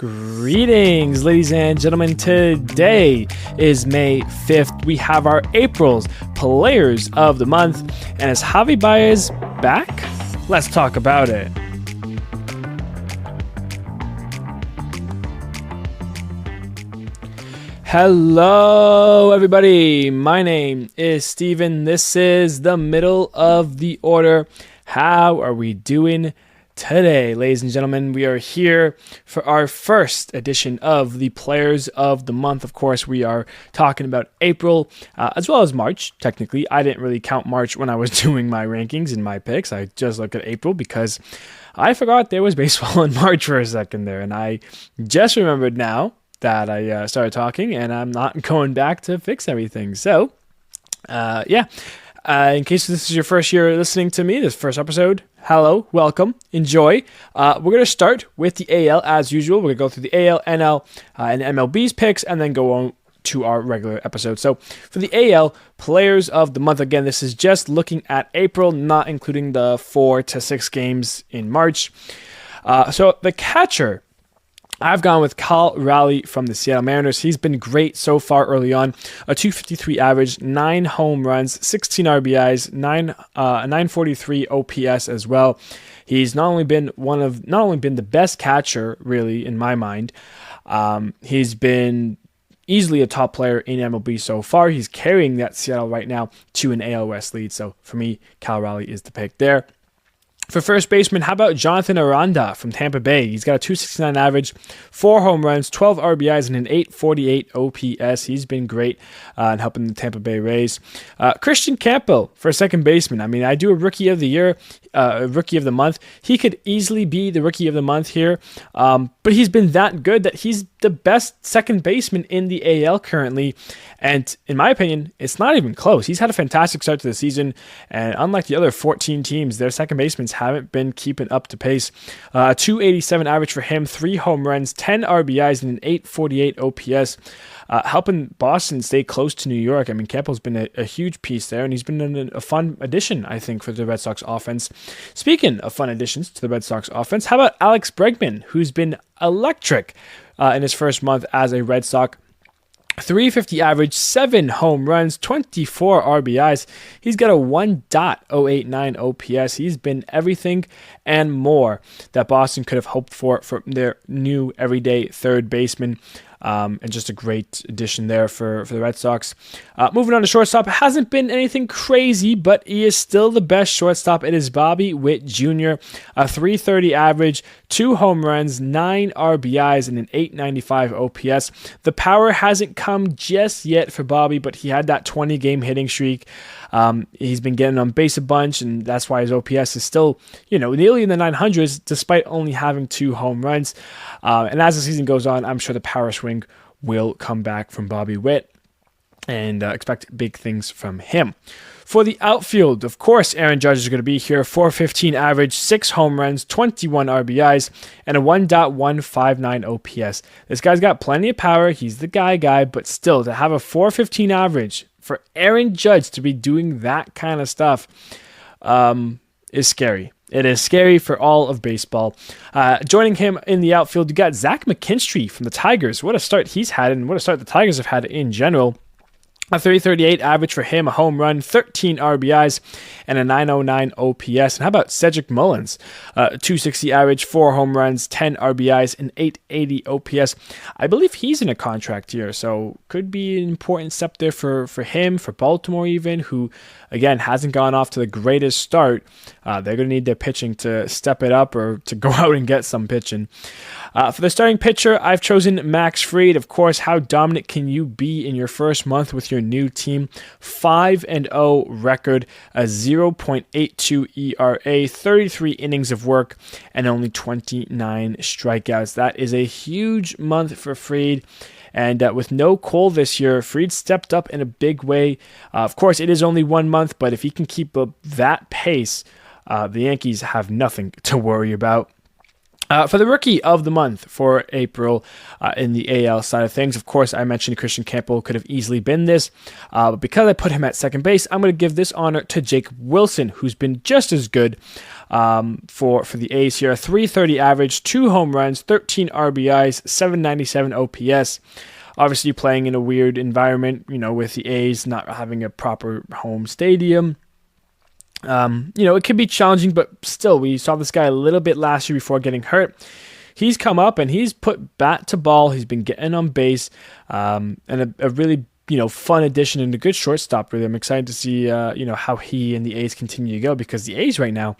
Greetings, ladies and gentlemen. Today is May 5th. We have our April's Players of the Month. And is Javier Baez back? Let's talk about it. Hello, everybody. My name is Steven. This is the middle of the order. How are we doing today, ladies and gentlemen? We are here for our first edition of the Players of the Month. Of course, we are talking about April as well as March. Technically, I didn't really count March when I was doing my rankings and my picks. I just looked at April because I forgot there was baseball in March for a second there. And I just remembered now that I started talking and I'm not going back to fix everything. So, in case this is your first year listening to me, this first episode, hello, welcome, enjoy. We're going to start with the AL as usual. We're going to go through the AL, NL, and MLB's picks, and then go on to our regular episode. So for the AL Players of the Month, again, this is just looking at April, not including the 4 to 6 games in March. So the catcher, I've gone with Cal Raleigh from the Seattle Mariners. He's been great so far early on. A 253 average, 9 home runs, 16 RBIs, 943 OPS as well. He's not only been the best catcher, really, in my mind. He's been easily a top player in MLB so far. He's carrying that Seattle right now to an AL West lead. So for me, Cal Raleigh is the pick there. For first baseman, how about Jonathan Aranda from Tampa Bay? He's got a 269 average, 4 home runs, 12 RBIs, and an 848 OPS. He's been great in helping the Tampa Bay Rays. Christian Campbell for second baseman. I mean, I do a rookie of the year, rookie of the month. He could easily be the rookie of the month here, but he's been that good that he's the best second baseman in the AL currently. And in my opinion, it's not even close. He's had a fantastic start to the season, and unlike the other 14 teams, their second basemen haven't been keeping up to pace. 287 average for him, 3 home runs, 10 RBIs, and an 848 OPS, helping Boston stay close to New York. I mean, Campbell's been a huge piece there, and he's been a fun addition, I think, for the Red Sox offense. Speaking of fun additions to the Red Sox offense, how about Alex Bregman, who's been electric in his first month as a Red Sox? 350 average, 7 home runs, 24 RBIs. He's got a 1.089 OPS. He's been everything and more that Boston could have hoped for from their new everyday third baseman. And just a great addition there for the Red Sox. Moving on to shortstop, it hasn't been anything crazy, but he is still the best shortstop. It is Bobby Witt Jr., a 330 average, 2 home runs, 9 RBIs, and an 895 OPS. The power hasn't come just yet for Bobby, but he had that 20-game hitting streak. He's been getting on base a bunch, and that's why his OPS is still, nearly in the 900s, despite only having 2 home runs. And as the season goes on, I'm sure the power swing will come back from Bobby Witt, and expect big things from him. For the outfield, of course, Aaron Judge is going to be here. 415 average, 6 home runs, 21 RBIs, and a 1.159 OPS. This guy's got plenty of power. He's the guy, but still, to have a 415 average for Aaron Judge to be doing that kind of stuff is scary. It is scary for all of baseball. Joining him in the outfield, you got Zach McKinstry from the Tigers. What a start he's had, and what a start the Tigers have had in general. A 338 average for him, a home run, 13 RBIs, and a 909 OPS. And how about Cedric Mullins? 260 average, 4 home runs, 10 RBIs, and 880 OPS. I believe he's in a contract here, so could be an important step there for him, for Baltimore even, who, again, hasn't gone off to the greatest start. They're going to need their pitching to step it up or to go out and get some pitching. For the starting pitcher, I've chosen Max Fried. Of course, how dominant can you be in your first month with your new team? 5-0 record, a 0.82 ERA, 33 innings of work, and only 29 strikeouts. That is a huge month for Fried. And with no Cole this year, Fried stepped up in a big way. Of course, it is only 1 month, but if he can keep up that pace, the Yankees have nothing to worry about. For the rookie of the month for April in the AL side of things, of course, I mentioned Christian Campbell could have easily been this. But because I put him at second base, I'm going to give this honor to Jacob Wilson, who's been just as good for the A's here. A 330 average, 2 home runs, 13 RBIs, 797 OPS. Obviously playing in a weird environment, with the A's not having a proper home stadium. It can be challenging, but still, we saw this guy a little bit last year before getting hurt. He's come up and he's put bat to ball. He's been getting on base, and a really, fun addition and a good shortstop. Really, I'm excited to see, how he and the A's continue to go, because the A's right now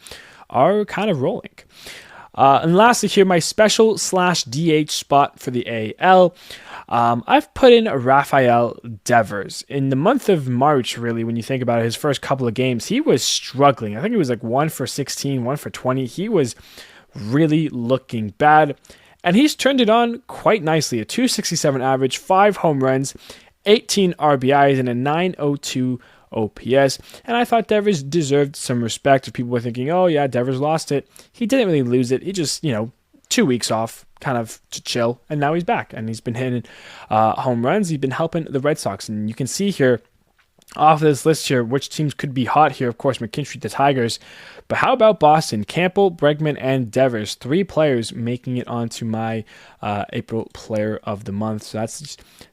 are kind of rolling. And lastly here, my special /DH spot for the AL. I've put in Rafael Devers. In the month of March, really, when you think about it, his first couple of games, he was struggling. I think it was like 1 for 16, 1 for 20. He was really looking bad. And he's turned it on quite nicely. A 267 average, 5 home runs, 18 RBIs, and a 902 OPS. And I thought Devers deserved some respect. If people were thinking, oh yeah, Devers lost it, he didn't really lose it. He just, 2 weeks off, kind of to chill, and now he's back, and he's been hitting home runs. He's been helping the Red Sox, and you can see here off this list here which teams could be hot here. Of course, McKinstry, the Tigers, but how about Boston? Campbell, Bregman, and Devers, 3 players making it onto my April Player of the Month. So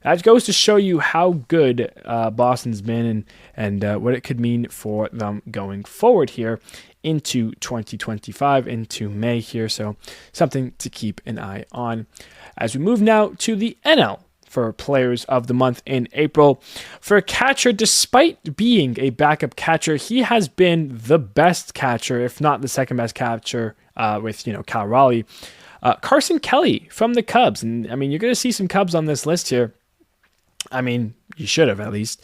that goes to show you how good Boston's been, and what it could mean for them going forward here into 2025, into May here. So something to keep an eye on. As we move now to the NL for Players of the Month in April. For a catcher, despite being a backup catcher, he has been the best catcher, if not the second best catcher, with Cal Raleigh. Carson Kelly from the Cubs. And you're going to see some Cubs on this list here. You should have at least.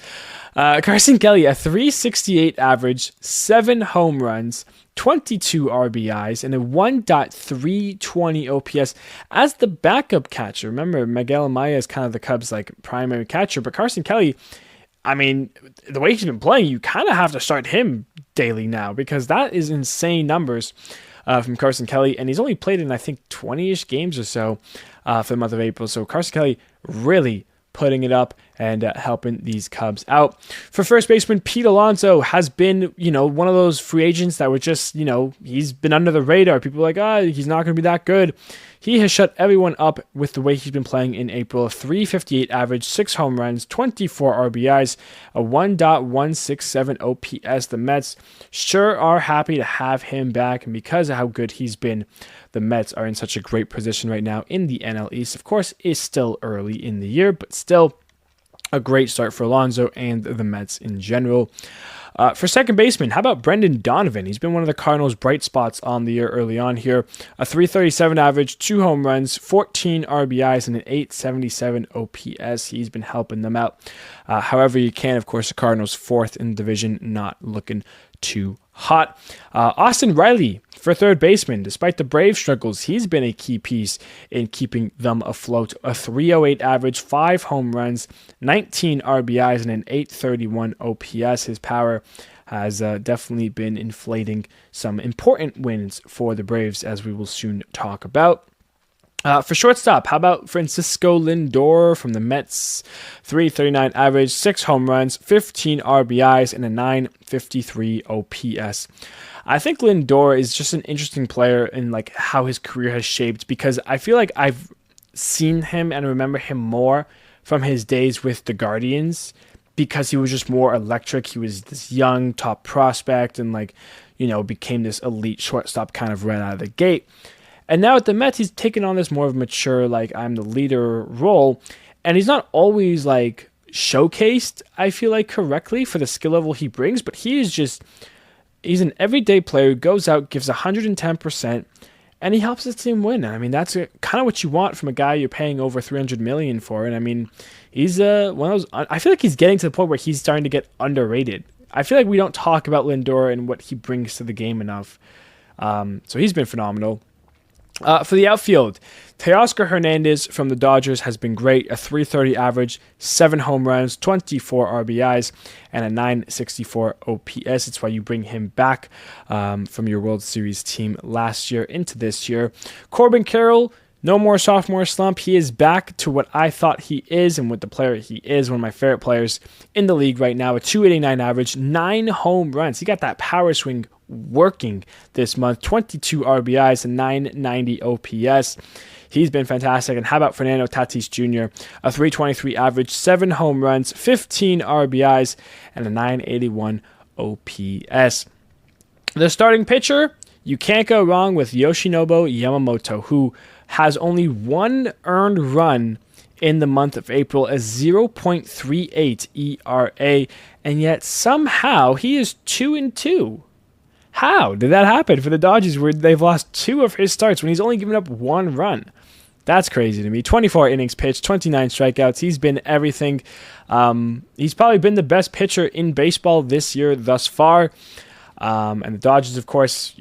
Carson Kelly, a 368 average, 7 home runs, 22 RBIs, and a 1.320 OPS as the backup catcher. Remember, Miguel Amaya is kind of the Cubs' primary catcher, but Carson Kelly, the way he's been playing, you kind of have to start him daily now, because that is insane numbers from Carson Kelly, and he's only played in, I think, 20-ish games or so for the month of April. So Carson Kelly really putting it up and helping these Cubs out. For first baseman, Pete Alonso has been, one of those free agents that were just, he's been under the radar. People are like, he's not going to be that good. He has shut everyone up with the way he's been playing in April. A 358 average, 6 home runs, 24 RBIs, a 1.167 OPS. The Mets sure are happy to have him back, and because of how good he's been, the Mets are in such a great position right now in the NL East. Of course, it's still early in the year, but still a great start for Alonso and the Mets in general. For second baseman, how about Brendan Donovan? He's been one of the Cardinals' bright spots on the year early on here. A 337 average, 2 home runs, 14 RBIs, and an 877 OPS. He's been helping them out. However you can, of course, the Cardinals 4th in the division, not looking too hot. Austin Riley for third baseman. Despite the Braves' struggles, he's been a key piece in keeping them afloat. A 308 average, 5 home runs, 19 RBIs, and an 831 OPS. His power has definitely been inflating some important wins for the Braves, as we will soon talk about. For shortstop, how about Francisco Lindor from the Mets? 339 average, 6 home runs, 15 RBIs, and a 953 OPS. I think Lindor is just an interesting player in how his career has shaped, because I feel like I've seen him and remember him more from his days with the Guardians, because he was just more electric. He was this young top prospect and became this elite shortstop kind of right out of the gate. And now at the Mets, he's taken on this more of a mature, I'm the leader role. And he's not always showcased, I feel like, correctly for the skill level he brings, but he's an everyday player who goes out, gives 110%, and he helps his team win. That's kind of what you want from a guy you're paying over $300 million for. And he's one of those, I feel like he's getting to the point where he's starting to get underrated. I feel like we don't talk about Lindor and what he brings to the game enough. So he's been phenomenal. For the outfield, Teoscar Hernandez from the Dodgers has been great. A 330 average, 7 home runs, 24 RBIs, and a 964 OPS. It's why you bring him back from your World Series team last year into this year. Corbin Carroll, no more sophomore slump. He is back to what I thought he is and what the player he is. One of my favorite players in the league right now. A 289 average, 9 home runs. He got that power swing working this month. 22 RBIs and 990 OPS. He's been fantastic. And how about Fernando Tatis Jr.? A 323 average, 7 home runs, 15 RBIs, and a 981 OPS. The starting pitcher, you can't go wrong with Yoshinobu Yamamoto, who has only 1 earned run in the month of April, a 0.38 ERA, and yet somehow he is 2-2. How did that happen for the Dodgers where they've lost 2 of his starts when he's only given up 1 run? That's crazy to me. 24 innings pitched, 29 strikeouts. He's been everything. He's probably been the best pitcher in baseball this year thus far. And the Dodgers, of course,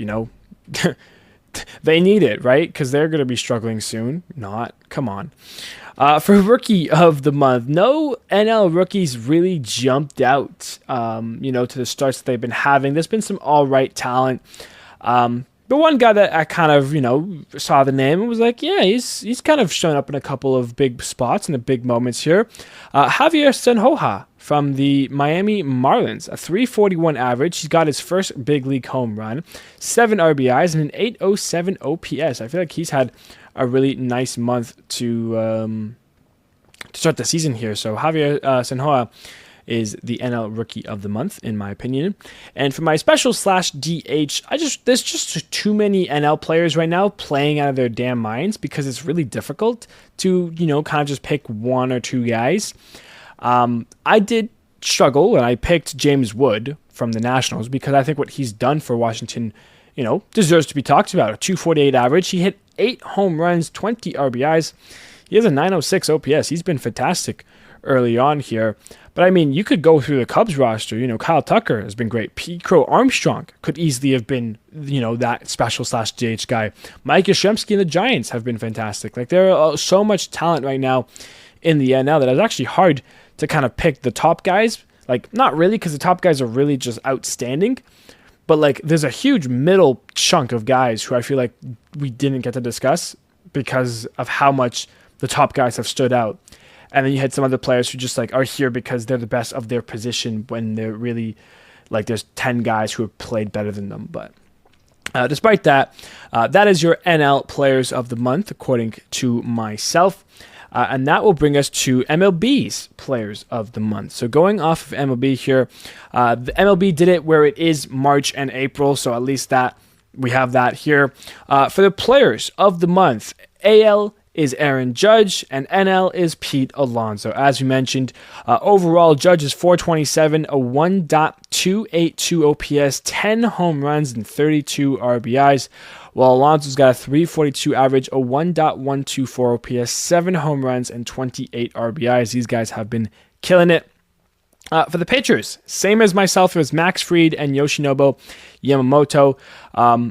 they need it, right? Because they're going to be struggling soon. Not. Come on. For Rookie of the Month, no NL rookies really jumped out, to the starts that they've been having. There's been some all right talent. But one guy that I kind of, saw the name and was like, yeah, he's kind of shown up in a couple of big spots and the big moments here. Javier Senhoja from the Miami Marlins, a 341 average. He's got his first big league home run, 7 RBIs, and an 807 OPS. I feel like he's had a really nice month to start the season here. So Javier Senhoja is the NL Rookie of the Month, in my opinion. And for my special /DH, there's just too many NL players right now playing out of their damn minds because it's really difficult to, kind of just pick 1 or 2 guys. I did struggle, and I picked James Wood from the Nationals because I think what he's done for Washington, deserves to be talked about. A 248 average. He hit 8 home runs, 20 RBIs. He has a 906 OPS. He's been fantastic early on here. But I mean, you could go through the Cubs roster. Kyle Tucker has been great. Pete Crow Armstrong could easily have been, that special /DH guy. Mike Yastrzemski and the Giants have been fantastic. Like, there are so much talent right now in the NL that it's actually hard to kind of pick the top guys. Like, not really, because the top guys are really just outstanding. But, like, there's a huge middle chunk of guys who I feel like we didn't get to discuss because of how much the top guys have stood out. And then you had some other players who just are here because they're the best of their position when they're really there's 10 guys who have played better than them. But despite that, that is your NL Players of the Month, according to myself. And that will bring us to MLB's Players of the Month. So going off of MLB here, the MLB did it where it is March and April. So at least that we have that here. For the Players of the Month, AL is Aaron Judge, and NL is Pete Alonso. As we mentioned, overall, Judge is 427, a 1.282 OPS, 10 home runs, and 32 RBIs, while Alonso's got a 342 average, a 1.124 OPS, 7 home runs, and 28 RBIs. These guys have been killing it. For the pitchers, same as myself, it was Max Fried and Yoshinobu Yamamoto.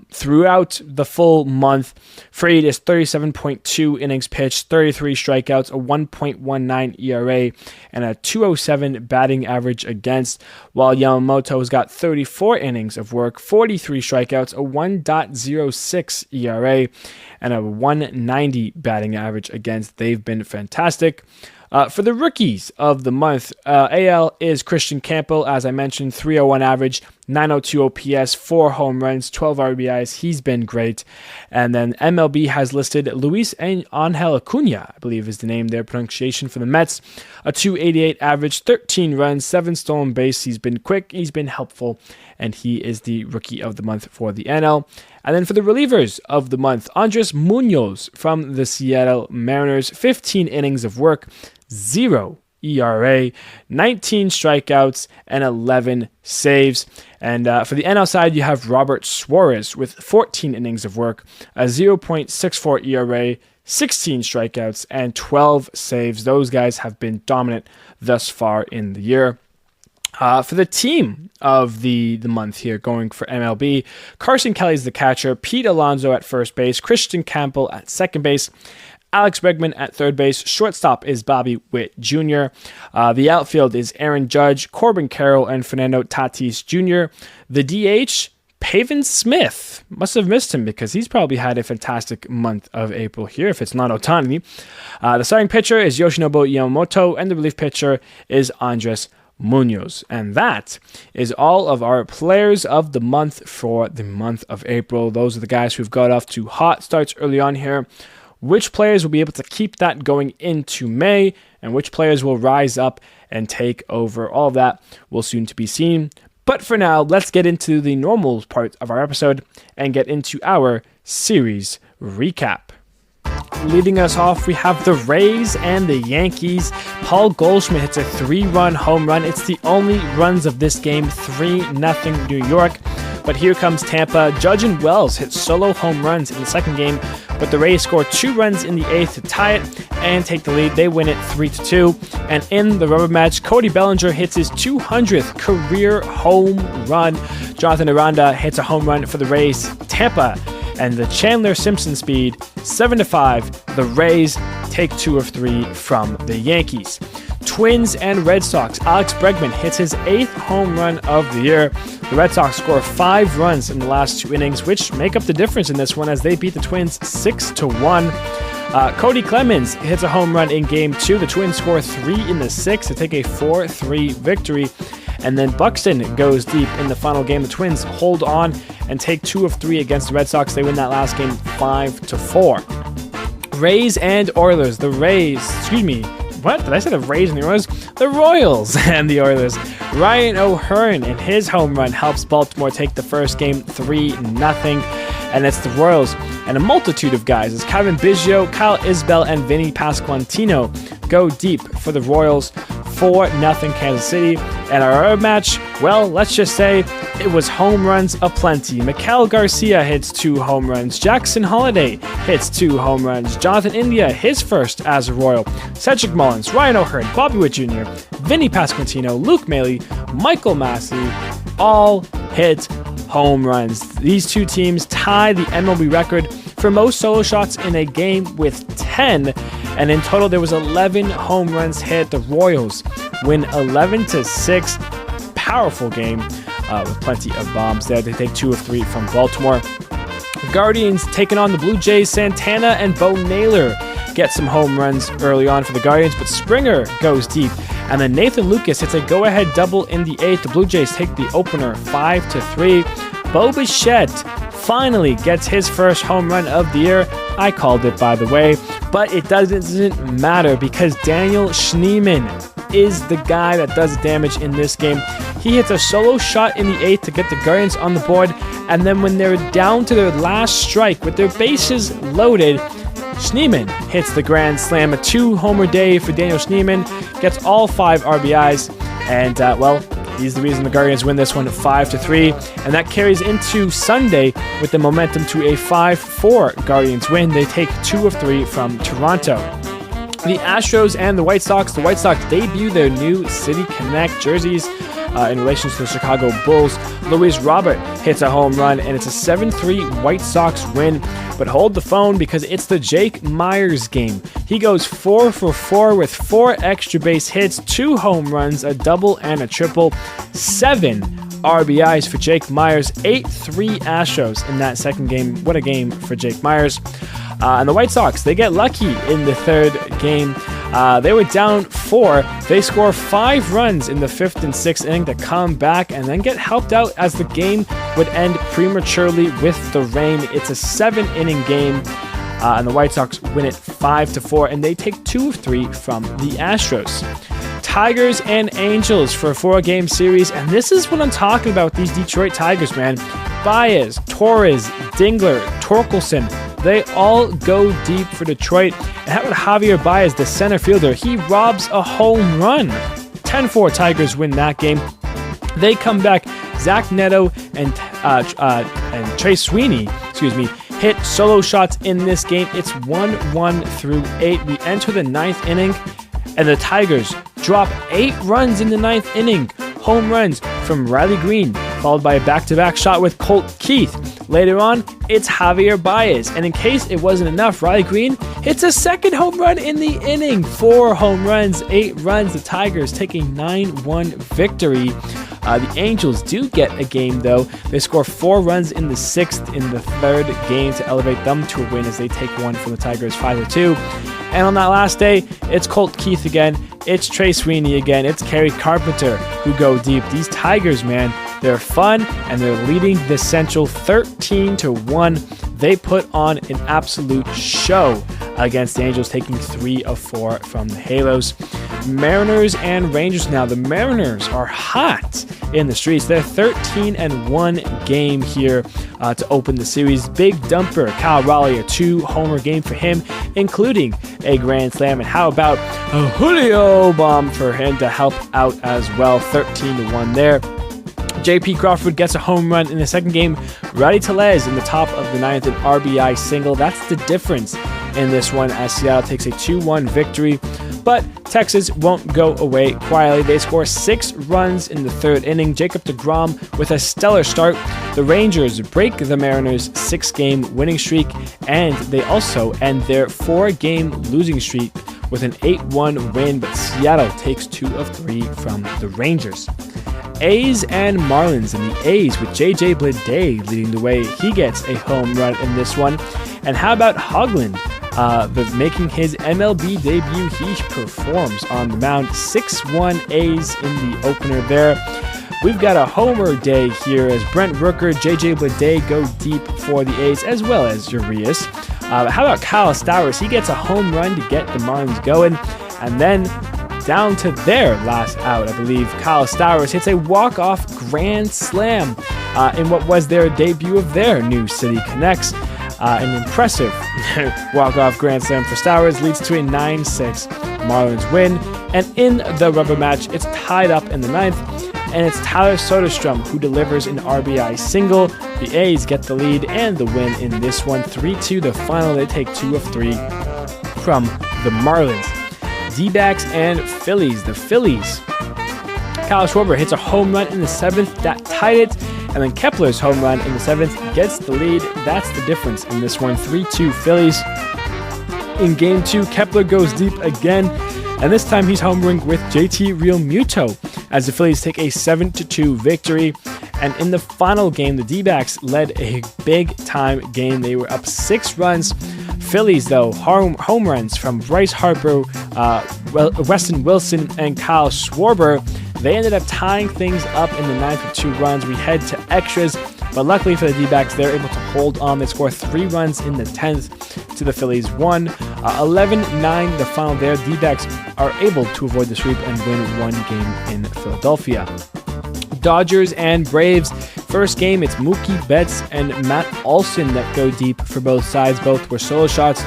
Throughout the full month, Fried is 37.2 innings pitched, 33 strikeouts, a 1.19 ERA, and a 207 batting average against, while Yamamoto's got 34 innings of work, 43 strikeouts, a 1.06 ERA, and a 190 batting average against. They've been fantastic. For the Rookies of the Month, AL is Christian Campbell, as I mentioned, 301 average, 902 OPS, 4 home runs, 12 RBIs. He's been great. And then MLB has listed Luis Angel Acuna, I believe is the name there, pronunciation for the Mets, a 288 average, 13 runs, 7 stolen base. He's been quick, he's been helpful, and he is the Rookie of the Month for the NL. And then for the relievers of the month, Andres Munoz from the Seattle Mariners, 15 innings of work, 0 ERA, 19 strikeouts, and 11 saves. And for the NL side, you have Robert Suarez with 14 innings of work, a 0.64 ERA, 16 strikeouts, and 12 saves. Those guys have been dominant thus far in the year. For the team of the month here, going for MLB, Carson Kelly's the catcher, Pete Alonso at first base, Christian Campbell at second base, Alex Bregman at third base. Shortstop is Bobby Witt Jr. The outfield is Aaron Judge, Corbin Carroll, and Fernando Tatis Jr. The DH, Pavin Smith. Must have missed him because he's probably had a fantastic month of April here if it's not Ohtani. The starting pitcher is Yoshinobu Yamamoto, and the relief pitcher is Andres Munoz. And that is all of our players of the month for the month of April. Those are the guys who've got off to hot starts early on here. Which players will be able to keep that going into May, and which players will rise up and take over? All of that will soon to be seen. But for now, let's get into the normal part of our episode and get into our series recap. Leading us off, we have the Rays and the Yankees. Paul Goldschmidt hits a 3-run home run. It's the only runs of this game, 3-0 New York. But here comes Tampa. Judge and Wells hit solo home runs in the second game, but the Rays score 2 runs in the 8th to tie it and take the lead. They win it 3-2. And in the rubber match, Cody Bellinger hits his 200th career home run. Jonathan Aranda hits a home run for the Rays. Tampa and the Chandler Simpson speed, 7-5. The Rays take 2 of 3 from the Yankees. Twins and Red Sox. Alex Bregman hits his 8th home run of the year. The Red Sox score 5 runs in the last 2 innings, which make up the difference in this one as they beat the Twins 6-1. Cody Clemens hits a home run in Game 2. The Twins score 3 in the 6th to take a 4-3 victory. And then Buxton goes deep in the final game. The Twins hold on and take 2 of 3 against the Red Sox. They win that last game 5-4. Rays and Oilers. The Rays, what? Did I say the Rays and the Oilers? The Royals and the Oilers. Ryan O'Hearn in his home run helps Baltimore take the first game 3-0. And it's the Royals and a multitude of guys as Kevin Biggio, Kyle Isbell, and Vinny Pasquantino go deep for the Royals. 4-0 Kansas City. And our other match, well, let's just say it was home runs aplenty. Maikel Garcia hits 2 home runs. Jackson Holliday hits 2 home runs. Jonathan India, his first as a Royal. Cedric Mullins, Ryan O'Hearn, Bobby Witt Jr., Vinny Pasquantino, Luke Maile, Michael Massey, all hit home runs. These 2 teams tie the MLB record for most solo shots in a game with 10. And in total, there was 11 home runs hit. The Royals win 11-6. Powerful game with plenty of bombs there. They take 2 of 3 from Baltimore. Guardians taking on the Blue Jays. Santana and Bo Naylor get some home runs early on for the Guardians, but Springer goes deep. And then Nathan Lucas hits a go-ahead double in the 8th. The Blue Jays take the opener 5-3. Bo Bichette finally gets his first home run of the year. I called it, by the way, but it doesn't matter because Daniel Schneemann is the guy that does damage in this game. He hits a solo shot in the 8th to get the Guardians on the board, and then when they're down to their last strike with their bases loaded, Schneemann hits the grand slam. A 2-homer day for Daniel Schneemann, gets all 5 RBIs, and he's the reason the Guardians win this one 5-3, and that carries into Sunday with the momentum to a 5-4 Guardians win. They take 2 of 3 from Toronto. The Astros and the White Sox. The White Sox debut their new City Connect jerseys in relation to the Chicago Bulls. Luis Robert hits a home run, and it's a 7-3 White Sox win. But hold the phone because it's the Jake Myers game. He goes 4 for 4 with 4 extra base hits, 2 home runs, a double and a triple, 7 RBIs for Jake Myers, 8-3 Astros in that second game. What a game for Jake Myers. And the White Sox, they get lucky in the third game. They were down 4. They score 5 runs in the 5th and 6th inning to come back and then get helped out as the game would end prematurely with the rain. It's a 7-inning game, and the White Sox win it 5-4, and they take 2 of 3 from the Astros. Tigers and Angels for a 4-game series, and this is what I'm talking about, these Detroit Tigers, man. Baez, Torres, Dingler, Torkelson, they all go deep for Detroit. And how about Javier Baez, the center fielder? He robs a home run. 10-4 Tigers win that game. They come back. Zach Neto and Trey Sweeney, hit solo shots in this game. It's 1-1 through 8. We enter the 9th inning, and the Tigers drop 8 runs in the 9th inning, home runs from Riley Green, followed by a back-to-back shot with Colt Keith. Later on, it's Javier Baez. And in case it wasn't enough, Riley Green hits a second home run in the inning. 4 home runs, 8 runs. The Tigers take a 9-1 victory. The Angels do get a game, though. They score 4 runs in the 6th in the 3rd game to elevate them to a win as they take one from the Tigers 5-2. And on that last day, it's Colt Keith again. It's Trey Sweeney again. It's Kerry Carpenter who go deep. These Tigers, man, they're fun, and they're leading the Central 13-1. They put on an absolute show against the Angels, taking 3 of 4 from the Halos. Mariners and Rangers now. The Mariners are hot in the streets. They're 13-1 game here to open the series. Big dumper, Cal Raleigh, a 2-homer game for him, including a grand slam. And how about a Julio bomb for him to help out as well? 13-1 there. J.P. Crawford gets a home run in the second game. Rowdy Tellez in the top of the 9th, an RBI single. That's the difference in this one as Seattle takes a 2-1 victory. But Texas won't go away quietly. They score 6 runs in the 3rd inning. Jacob deGrom with a stellar start. The Rangers break the Mariners' 6-game winning streak, and they also end their 4-game losing streak with an 8-1 win, but Seattle takes 2 of 3 from the Rangers. A's and Marlins, and the A's with J.J. Bleday leading the way. He gets a home run in this one. And how about Hoagland? Making his MLB debut, he performs on the mound. 6-1 A's in the opener there. We've got a homer day here as Brent Rooker, J.J. Bleday go deep for the A's, as well as Urias. How about Kyle Stowers? He gets a home run to get the Marlins going. And then down to their last out, I believe, Kyle Stowers hits a walk-off grand slam in what was their debut of their new City Connects. An impressive walk-off grand slam for Stowers leads to a 9-6 Marlins win. And in the rubber match, it's tied up in the 9th, and it's Tyler Soderstrom who delivers an RBI single. The A's get the lead and the win in this one. 3-2 the final. They take 2 of 3 from the Marlins. D-backs and Phillies. The Phillies. Kyle Schwarber hits a home run in the 7th. That tied it. And then Kepler's home run in the 7th gets the lead. That's the difference in this one. 3-2 Phillies. In Game 2, Kepler goes deep again. And this time he's homering with JT Realmuto as the Phillies take a 7-2 victory. And in the final game, the D-backs led a big-time game. They were up 6 runs. Phillies, though, home runs from Bryce Harper, Weston Wilson, and Kyle Schwarber. They ended up tying things up in the 9th with 2 runs. We head to extras, but luckily for the D-backs, they're able to hold on. They score 3 runs in the 10th to the Phillies 1. 11-9 the final there. D-backs are able to avoid the sweep and win 1 game in Philadelphia. Dodgers and Braves. First game, it's Mookie Betts and Matt Olson that go deep for both sides. Both were solo shots,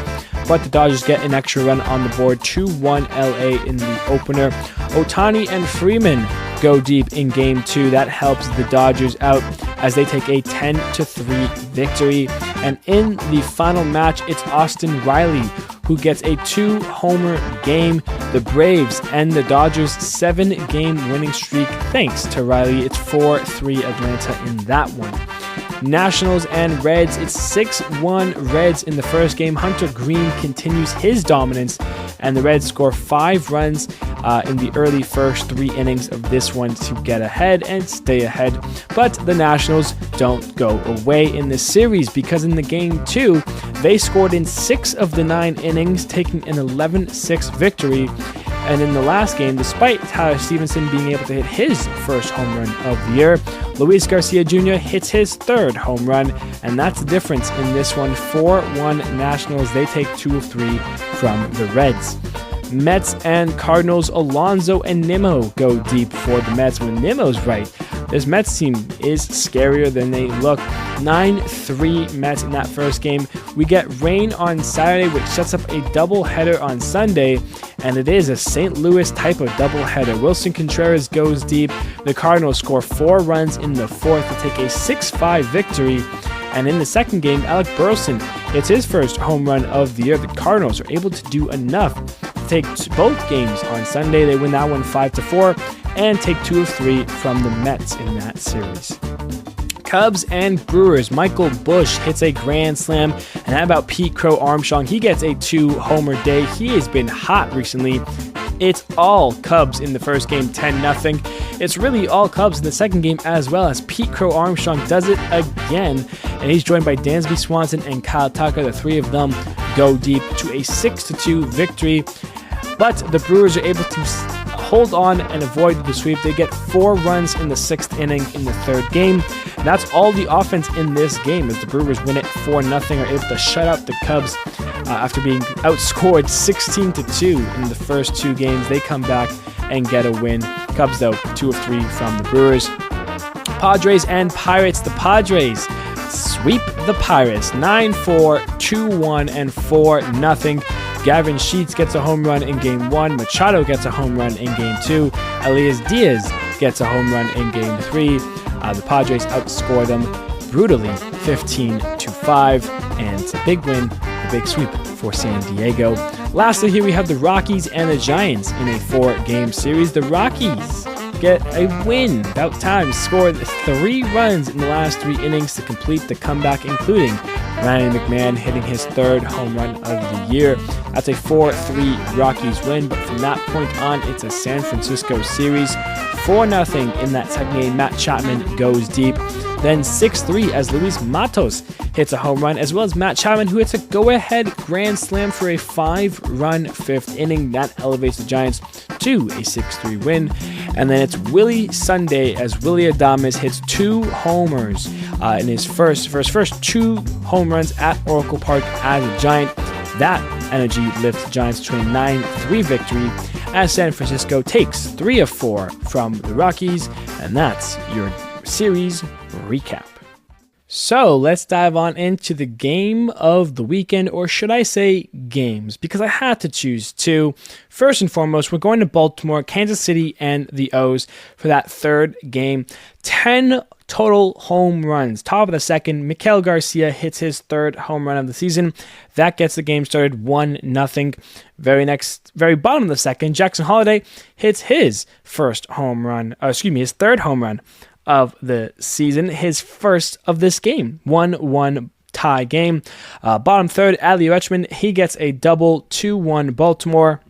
but the Dodgers get an extra run on the board. 2-1 LA in the opener. Ohtani and Freeman go deep in Game 2. That helps the Dodgers out as they take a 10-3 victory. And in the final match, it's Austin Riley who gets a 2-homer game. The Braves end the Dodgers' 7-game winning streak thanks to Riley. It's 4-3 Atlanta in that one. Nationals and Reds. It's 6-1 Reds in the first game. Hunter Green continues his dominance, and the Reds score 5 runs in the early first 3 innings of this one to get ahead and stay ahead. But the Nationals don't go away in this series because in the Game 2, they scored in 6 of the 9 innings, taking an 11-6 victory. And in the last game, despite Tyler Stevenson being able to hit his first home run of the year, Luis Garcia Jr. hits his 3rd home run, and that's the difference in this one. 4-1 Nationals. They take 2 of 3 from the Reds. Mets and Cardinals. Alonso and Nimmo go deep for the Mets. When Nimmo's right, this Mets team is scarier than they look. 9-3 Mets in that first game. We get rain on Saturday, which sets up a doubleheader on Sunday, and it is a St. Louis type of doubleheader. Wilson Contreras goes deep. The Cardinals score 4 runs in the 4th to take a 6-5 victory. And in the second game, Alec Burleson hits his first home run of the year. The Cardinals are able to do enough to take both games on Sunday. They win that one 5-4. and take 2 of 3 from the Mets in that series. Cubs and Brewers. Michael Busch hits a grand slam. And how about Pete Crow Armstrong? He gets a 2-homer day. He has been hot recently. It's all Cubs in the first game, 10-0. It's really all Cubs in the second game as well, as Pete Crow Armstrong does it again. And he's joined by Dansby Swanson and Kyle Tucker. The three of them go deep to a 6-2 victory. But the Brewers are able to hold on and avoid the sweep. They get 4 runs in the 6th inning in the third game. And that's all the offense in this game, as the Brewers win it 4-0, are able to shut out the Cubs after being outscored 16-2 in the first 2 games. They come back and get a win. Cubs, though, 2 of 3 from the Brewers. Padres and Pirates. The Padres sweep the Pirates 9-4, 2-1, and 4-0. Gavin Sheets gets a home run in Game 1. Machado gets a home run in Game 2. Elias Diaz gets a home run in Game 3. The Padres outscore them brutally 15-5, and it's a big win, a big sweep for San Diego. Lastly, here we have the Rockies and the Giants in a 4-game series. The Rockies get a win. About time. Scored 3 runs in the last 3 innings to complete the comeback, including Ryan McMahon hitting his 3rd home run of the year. That's a 4-3 Rockies win, but from that point on, it's a San Francisco series. 4-0 in that second game. Matt Chapman goes deep. Then 6-3 as Luis Matos hits a home run, as well as Matt Chapman, who hits a go-ahead grand slam for a 5-run 5th inning. That elevates the Giants to a 6-3 win. And then it's Willie Sunday as Willie Adames hits 2 homers in his first 2 home runs at Oracle Park as a Giant. That energy lifts the Giants to a 9-3 victory as San Francisco takes 3 of 4 from the Rockies. And that's your series recap. So let's dive on into the game of the weekend, or should I say games, because I had to choose 2. First and foremost, we're going to Baltimore, Kansas City, and the O's for that 3rd game. 10 total home runs. Top of the second, Miguel Garcia hits his 3rd home run of the season. That gets the game started 1-0. Very bottom of the second, Jackson Holliday hits his 3rd home run of the season, his first of this game. 1-1 tie game. Bottom third, Adley Rutschman, he gets a double, 2-1 Baltimore.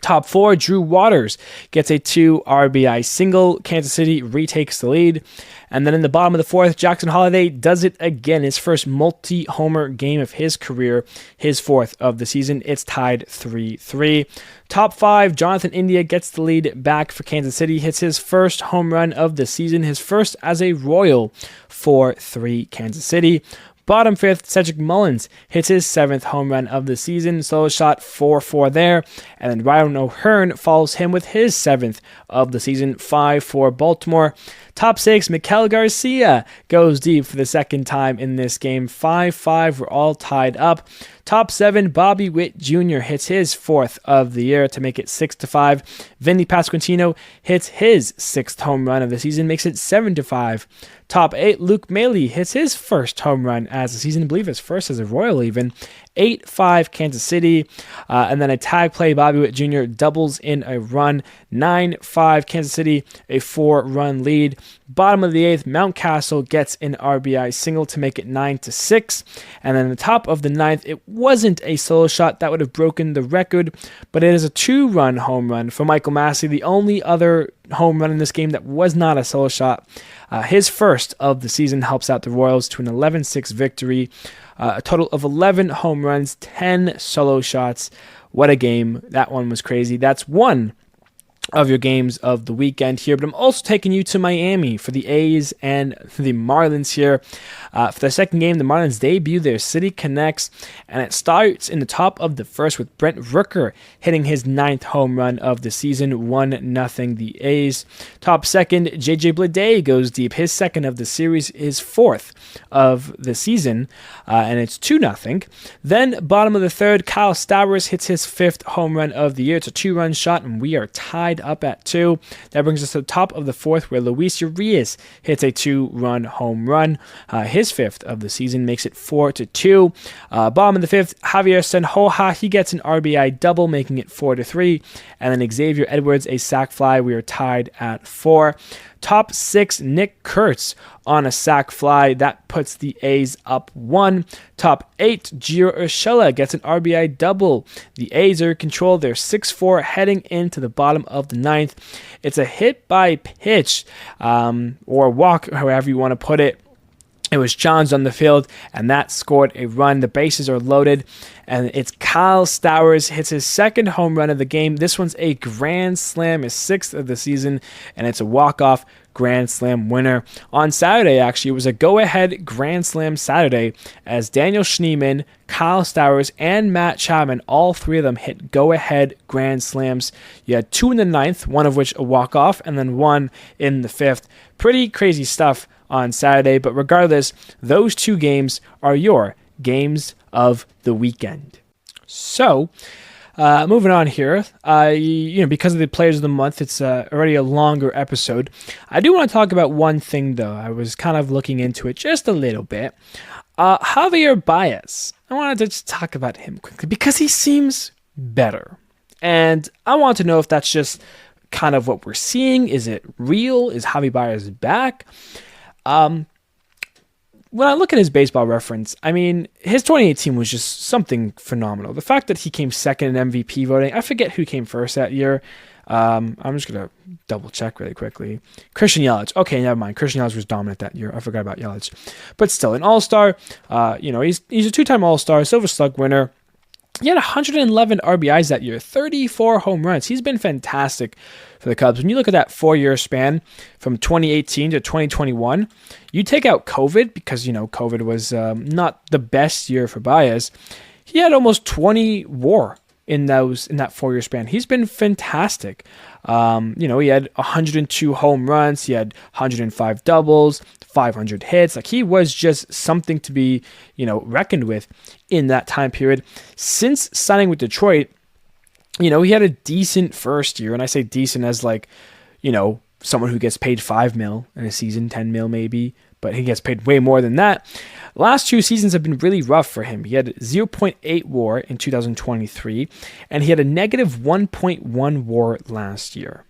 Top 4, Drew Waters gets a 2 RBI single. Kansas City retakes the lead. And then in the bottom of the 4th, Jackson Holliday does it again. His first multi-homer game of his career, his 4th of the season. It's tied 3-3. Top 5, Jonathan India gets the lead back for Kansas City. Hits his 1st home run of the season, his first as a Royal for 3 Kansas City. Bottom 5th, Cedric Mullins hits his 7th home run of the season. Solo shot 4-4 there. And then Ryan O'Hearn follows him with his 7th of the season, 5-4 Baltimore. Top 6, Miguel Garcia goes deep for the 2nd time in this game. 5-5, we're all tied up. Top 7, Bobby Witt Jr. hits his 4th of the year to make it 6-5. Vinny Pasquantino hits his 6th home run of the season, makes it 7-5. Top 8, Luke Maile hits his 1st home run as a season, I believe his first as a Royal even. 8-5 Kansas City. And then a tag play, Bobby Witt Jr. doubles in a run. 9-5 Kansas City, a 4-run lead. Bottom of the 8th, Mountcastle gets an RBI single to make it 9-6. And then the top of the 9th, it wasn't a solo shot that would have broken the record, but it is a 2-run home run for Michael Massey, the only other home run in this game that was not a solo shot. His first of the season helps out the Royals to an 11-6 victory. A total of 11 home runs, 10 solo shots. What a game. That one was crazy. That's one of your games of the weekend here, but I'm also taking you to Miami for the A's and the Marlins here. For the 2nd game, the Marlins debut their City Connects, and it starts in the top of the 1st with Brent Rooker hitting his 9th home run of the season, 1-0 the A's. Top 2nd, JJ Bleday goes deep, his 2nd of the series, his 4th of the season, and it's 2-0. Then bottom of the 3rd, Kyle Stowers hits his 5th home run of the year. It's a 2-run shot, and we are tied tied up at 2. That brings us to the top of the 4th, where Luis Urias hits a 2-run home run. His 5th of the season makes it 4-2. Bottom of the 5th, Javier Senhoja, he gets an RBI double, making it 4-3. And then Xavier Edwards, a sac fly. We are tied at 4. Top 6, Nick Kurtz on a sac fly. That puts the A's up 1. Top 8, Gio Urshela gets an RBI double. The A's are in control. They're 6-4 heading into the bottom of the 9th. It's a hit by pitch or walk, however you want to put it. It was challenged on the field, and that scored a run. The bases are loaded, and it's Kyle Stowers hits his 2nd home run of the game. This one's a grand slam, his 6th of the season, and it's a walk-off grand slam winner. On Saturday, actually, it was a go-ahead grand slam Saturday as Daniel Schneemann, Kyle Stowers, and Matt Chapman, all 3 of them hit go-ahead grand slams. You had 2 in the 9th, one of which a walk-off, and then 1 in the 5th. Pretty crazy stuff on Saturday, but regardless, those 2 games are your games of the weekend. So, moving on here, because of the Players of the Month, it's already a longer episode. I do want to talk about one thing, though. I was kind of looking into it just a little bit. Javier Baez. I wanted to just talk about him quickly because he seems better. And I want to know if that's just kind of what we're seeing. Is it real? Is Javier Baez back? When I look at his baseball reference, I mean, his 2018 was just something phenomenal. The fact that he came second in MVP voting, I forget who came first that year. I'm just going to double check really quickly. Christian Yelich. Okay, never mind. Christian Yelich was dominant that year. I forgot about Yelich. But still, an all-star. He's a 2-time all-star, Silver Slug winner. He had 111 RBIs that year, 34 home runs. He's been fantastic for the Cubs. When you look at that 4-year span from 2018 to 2021, you take out COVID because, COVID was not the best year for Baez. He had almost 20 WAR in that 4-year span. He's been fantastic. He had 102 home runs. He had 105 doubles, 500 hits. Like, he was just something to be, reckoned with in that time period. Since signing with Detroit, he had a decent first year. And I say decent as someone who gets paid $5 million in a season, $10 million maybe, but he gets paid way more than that. Last 2 seasons have been really rough for him. He had 0.8 WAR in 2023, and he had a negative 1.1 WAR last year.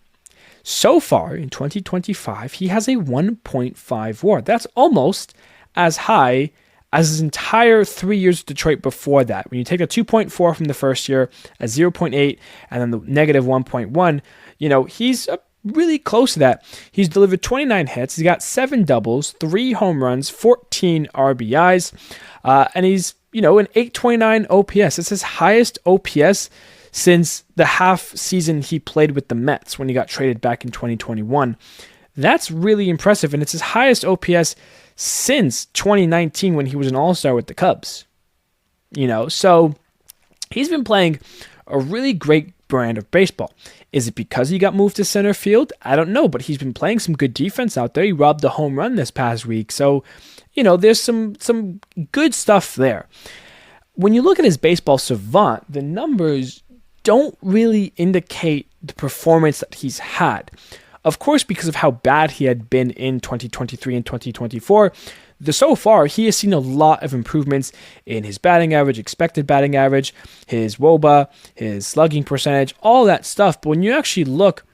So far in 2025, he has a 1.5 WAR. That's almost as high as his entire 3 years of Detroit before that. When you take a 2.4 from the first year, a 0.8, and then the negative 1.1, he's really close to that. He's delivered 29 hits. He's got 7 doubles, 3 home runs, 14 RBIs, and he's, an 829 OPS. It's his highest OPS since the half season he played with the Mets when he got traded back in 2021. That's really impressive, and it's his highest OPS since 2019 when he was an all-star with the Cubs. So he's been playing a really great brand of baseball. Is it because he got moved to center field? I don't know, but he's been playing some good defense out there. He robbed the home run this past week. So, there's some good stuff there. When you look at his baseball savant, the numbers don't really indicate the performance that he's had. Of course, because of how bad he had been in 2023 and 2024, so far, he has seen a lot of improvements in his batting average, expected batting average, his WOBA, his slugging percentage, all that stuff. But when you actually look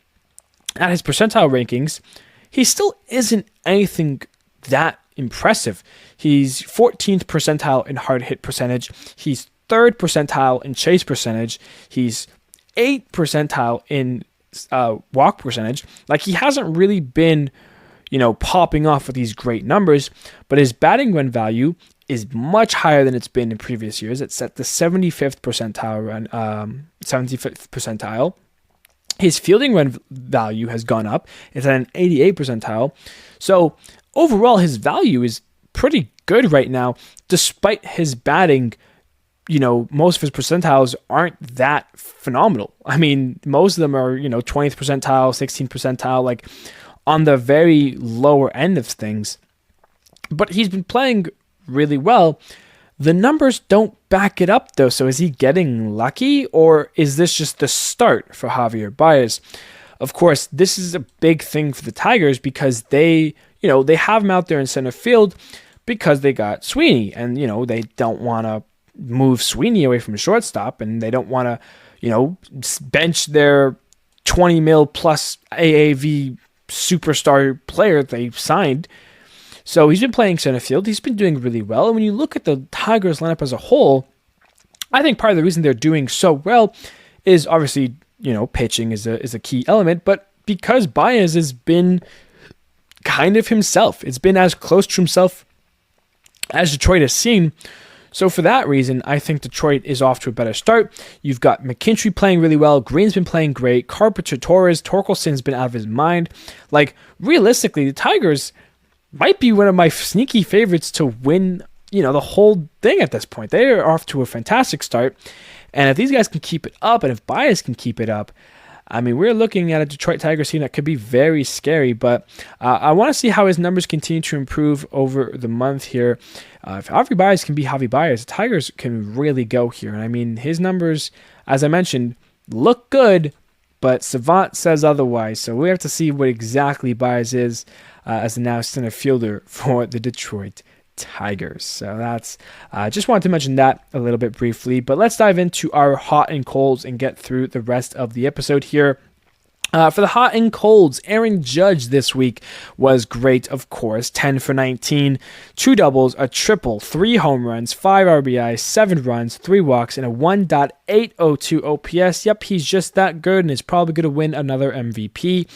at his percentile rankings, he still isn't anything that impressive. He's 14th percentile in hard hit percentage. He's 3rd percentile in chase percentage. He's 8th percentile in walk percentage. Like, he hasn't really been popping off with these great numbers, but his batting run value is much higher than it's been in previous years. It's at the 75th percentile. His fielding run value has gone up. It's at an 88th percentile. So overall, his value is pretty good right now, despite his batting. Most of his percentiles aren't that phenomenal. I mean, most of them are, 20th percentile, 16th percentile, like on the very lower end of things. But he's been playing really well. The numbers don't back it up, though. So is he getting lucky, or is this just the start for Javier Baez? Of course, this is a big thing for the Tigers because they have him out there in center field because they got Sweeney, and they don't want to move Sweeney away from shortstop, and they don't want to bench their 20 mil plus AAV superstar player they signed. So he's been playing center field. He's been doing really well. And when you look at the Tigers lineup as a whole, I think part of the reason they're doing so well is obviously, pitching is a key element, but because Baez has been kind of himself. It's been as close to himself as Detroit has seen. So for that reason, I think Detroit is off to a better start. You've got McKinstry playing really well. Green's been playing great. Carpenter, Torres, Torkelson's been out of his mind. Like, realistically, the Tigers might be one of my sneaky favorites to win, the whole thing at this point. They are off to a fantastic start. And if these guys can keep it up, and if Baez can keep it up, I mean, we're looking at a Detroit Tigers team that could be very scary, but I want to see how his numbers continue to improve over the month here. If Javier Baez can be Javier Baez, the Tigers can really go here. And I mean, his numbers, as I mentioned, look good, but Savant says otherwise. So we have to see what exactly Baez is as the now center fielder for the Detroit Tigers. So that's just wanted to mention that a little bit briefly, but let's dive into our hot and colds and get through the rest of the episode here. For the hot and colds, Aaron Judge this week was great, of course. 10 for 19, 2 doubles, a triple, 3 home runs, 5 RBIs, 7 runs, 3 walks, and a 1.802 OPS. Yep, he's just that good and is probably going to win another MVP.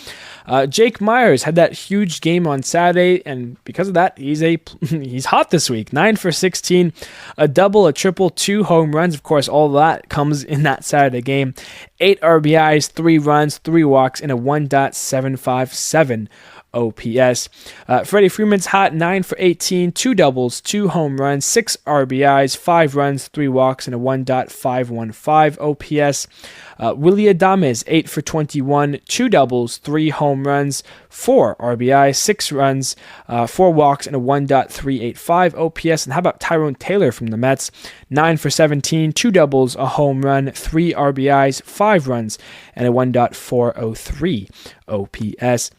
Jake Myers had that huge game on Saturday, and because of that, he's hot this week. 9 for 16, a double, a triple, 2 home runs. Of course, all that comes in that Saturday game. 8 RBIs, 3 runs, 3 walks, and a 1.757 OPS. Freddie Freeman's hot, 9 for 18, 2 doubles, 2 home runs, 6 RBIs, 5 runs, 3 walks, and a 1.515 OPS. Willy Adames, 8 for 21, 2 doubles, 3 home runs, 4 RBIs, 6 runs, 4 walks, and a 1.385 OPS. And how about Tyrone Taylor from the Mets? 9 for 17, 2 doubles, a home run, 3 RBIs, 5 runs, and a 1.403 OPS.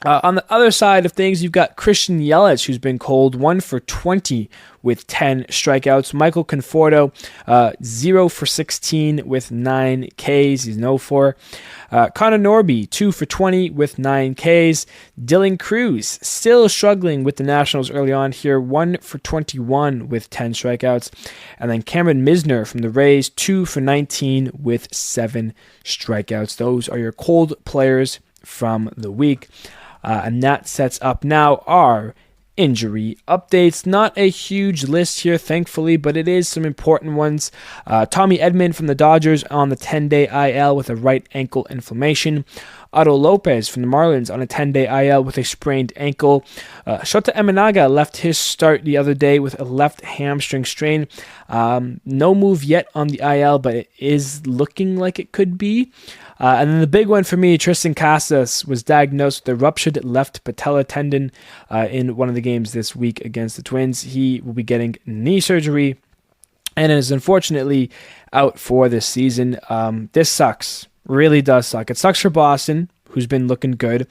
On the other side of things, you've got Christian Yelich, who's been cold, 1 for 20 with 10 strikeouts. Michael Conforto, 0 for 16 with 9 Ks. He's 0-4. Connor Norby, 2 for 20 with 9 Ks. Dylan Cruz, still struggling with the Nationals early on here, 1 for 21 with 10 strikeouts. And then Cameron Misner from the Rays, 2 for 19 with 7 strikeouts. Those are your cold players from the week. And that sets up now our injury updates. Not a huge list here, thankfully, but it is some important ones. Tommy Edman from the Dodgers on the 10-day IL with a right ankle inflammation. Otto Lopez from the Marlins on a 10-day IL with a sprained ankle. Shota Eminaga left his start the other day with a left hamstring strain. No move yet on the IL, but it is looking like it could be. And then the big one for me, Tristan Casas was diagnosed with a ruptured left patella tendon in one of the games this week against the Twins. He will be getting knee surgery and is unfortunately out for this season. This sucks. Really does suck. It sucks for Boston, who's been looking good.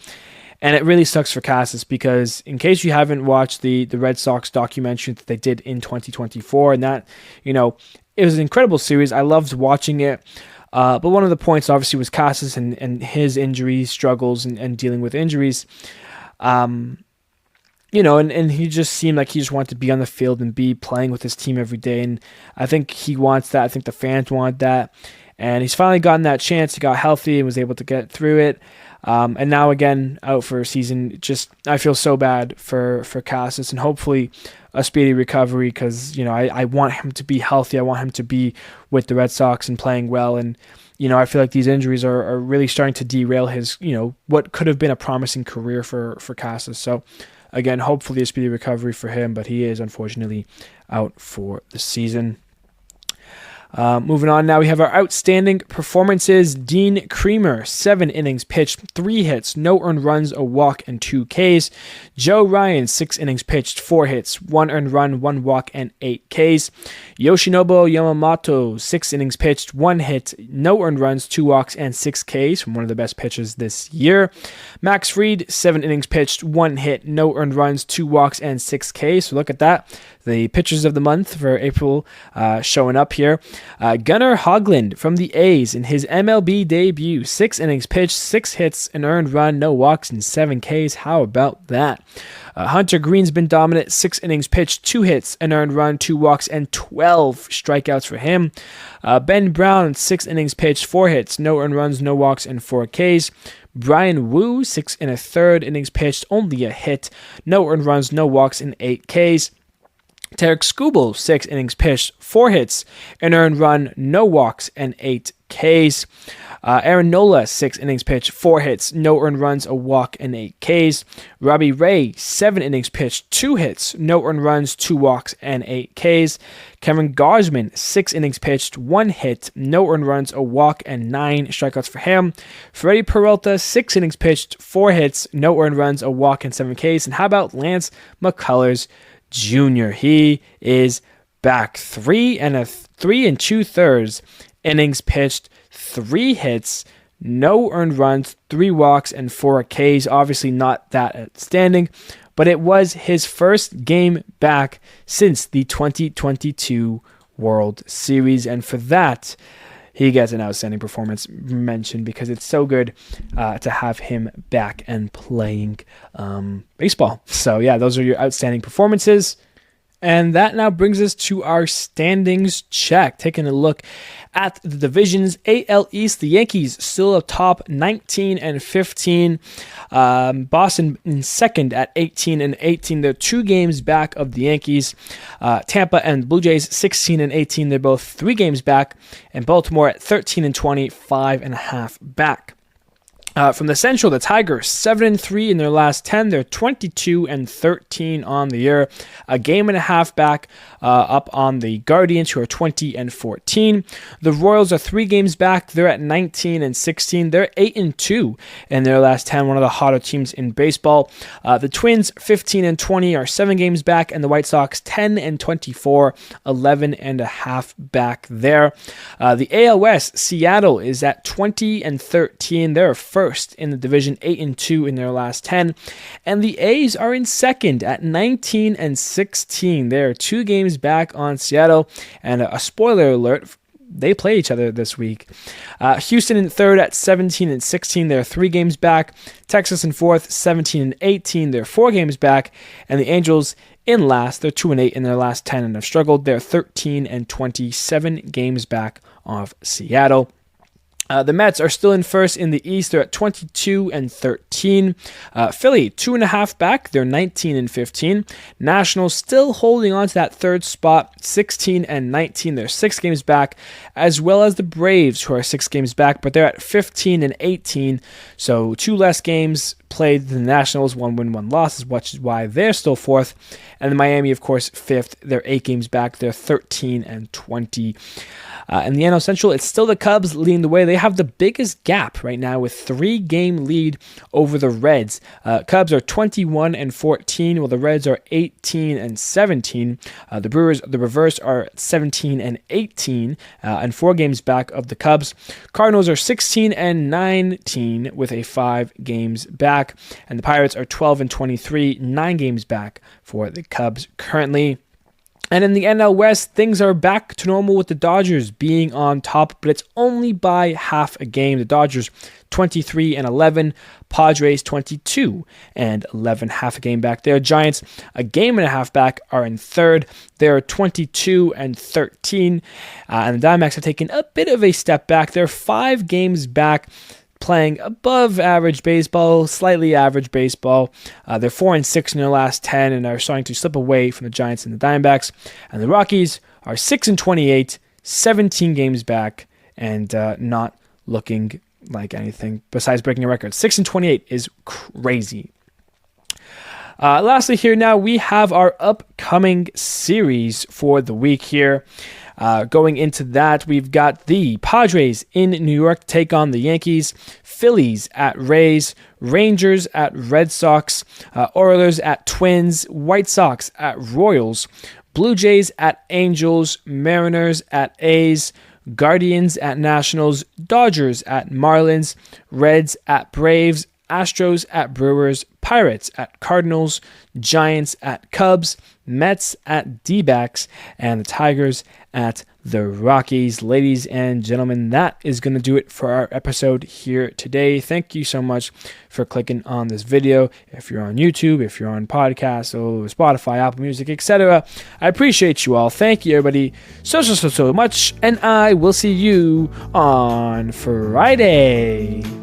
And it really sucks for Casas because in case you haven't watched the Red Sox documentary that they did in 2024, and that, it was an incredible series. I loved watching it. But one of the points obviously was Casas and his injury struggles and dealing with injuries. And he just seemed like he just wanted to be on the field and be playing with his team every day. And I think he wants that. I think the fans want that. And he's finally gotten that chance. He got healthy and was able to get through it. And now again, out for a season. I feel so bad for Casas, and hopefully a speedy recovery because, I want him to be healthy. I want him to be with the Red Sox and playing well. And, I feel like these injuries are really starting to derail his, what could have been a promising career for Casas. So, again, hopefully a speedy recovery for him, but he is unfortunately out for the season. Moving on now, we have our outstanding performances. Dean Creamer, 7 innings pitched, 3 hits, no earned runs, a walk, and 2 Ks. Joe Ryan, 6 innings pitched, 4 hits, 1 earned run, 1 walk, and 8 Ks. Yoshinobu Yamamoto, 6 innings pitched, 1 hit, no earned runs, 2 walks, and 6 Ks from one of the best pitchers this year. Max Fried, 7 innings pitched, 1 hit, no earned runs, 2 walks, and 6 Ks. So look at that. The pitchers of the month for April showing up here. Gunnar Hoglund from the A's in his MLB debut. 6 innings pitched, 6 hits, an earned run, no walks, and 7 Ks. How about that? Hunter Green's been dominant. 6 innings pitched, 2 hits, an earned run, 2 walks, and 12 strikeouts for him. Ben Brown, 6 innings pitched, 4 hits, no earned runs, no walks, and 4 Ks. Brian Wu, 6 1/3 innings pitched, only a hit, no earned runs, no walks, and 8 Ks. Tarek Skubal, 6 innings pitched, 4 hits, an earned run, no walks, and 8 Ks. Aaron Nola, 6 innings pitched, 4 hits, no earned runs, a walk, and 8 Ks. Robbie Ray, 7 innings pitched, 2 hits, no earned runs, 2 walks, and 8 Ks. Kevin Gausman, 6 innings pitched, 1 hit, no earned runs, a walk, and 9 strikeouts for him. Freddie Peralta, 6 innings pitched, 4 hits, no earned runs, a walk, and 7 Ks. And how about Lance McCullers Jr.? He is back. 3 2/3 innings pitched, 3 hits, no earned runs, 3 walks, and 4 Ks. Obviously not that outstanding, but it was his first game back since the 2022 World Series. And for that, he gets an outstanding performance mention because it's so good to have him back and playing baseball. So yeah, those are your outstanding performances. And that now brings us to our standings check. Taking a look at the divisions. AL East, the Yankees still atop 19-15. Boston in second at 18-18. They're 2 games back of the Yankees. Tampa and Blue Jays 16-18. They're both 3 games back. And Baltimore at 13-20, 5.5 back. From the Central, the Tigers 7-3 in their last 10. They're 22-13 on the year. A game and a half back up on the Guardians, who are 20-14. The Royals are 3 games back. They're at 19-16. They're 8-2 in their last 10. One of the hotter teams in baseball. The Twins 15-20 are 7 games back, and the White Sox 10-24, 11.5 back there. The AL West, Seattle is at 20-13. They're first in the division, 8-2 in their last 10. And the A's are in second at 19-16. They're 2 games back on Seattle. And a spoiler alert, they play each other this week. Houston in third at 17-16. They're 3 games back. Texas in fourth, 17-18. They're 4 games back. And the Angels in last, they're 2-8 in their last 10 and have struggled. They're 13-27 games back of Seattle. The Mets are still in first in the East. They're at 22-13. Philly, 2.5 back. They're 19-15. Nationals still holding on to that third spot, 16-19. They're 6 games back, as well as the Braves, who are 6 games back, but they're at 15-18. So 2 less games played than the Nationals, 1 win, 1 loss, which is why they're still fourth. And the Miami, of course, fifth. They're 8 games back. They're 13-20. In the NL Central, it's still the Cubs leading the way. They have the biggest gap right now with 3-game lead over the Reds. Cubs are 21-14, while the Reds are 18-17. The Brewers, the reverse, are 17-18 and 4 games back of the Cubs. Cardinals are 16-19 with a 5 games back, and the Pirates are 12-23, 9 games back for the Cubs currently. And in the NL West, things are back to normal with the Dodgers being on top, but it's only by half a game. The Dodgers 23-11, Padres 22-11, half a game back there. Giants, a game and a half back, are in third. They're 22-13, and the Diamondbacks have taken a bit of a step back. They're 5 games back, playing above average baseball, slightly average baseball. They're 4-6 in their last 10 and are starting to slip away from the Giants and the Diamondbacks. And the Rockies are 6-28, 17 games back, and not looking like anything besides breaking a record. 6-28 is crazy. Lastly here now, we have our upcoming series for the week here. Going into that, we've got the Padres in New York take on the Yankees, Phillies at Rays, Rangers at Red Sox, Oilers at Twins, White Sox at Royals, Blue Jays at Angels, Mariners at A's, Guardians at Nationals, Dodgers at Marlins, Reds at Braves, Astros at Brewers, Pirates at Cardinals, Giants at Cubs, Mets at D-backs, and the Tigers at the Rockies. Ladies and gentlemen, that is going to do it for our episode here today. Thank you so much for clicking on this video. If you're on YouTube, if you're on podcasts, Spotify, Apple Music, etc., I appreciate you all. Thank you, everybody, so much, and I will see you on Friday.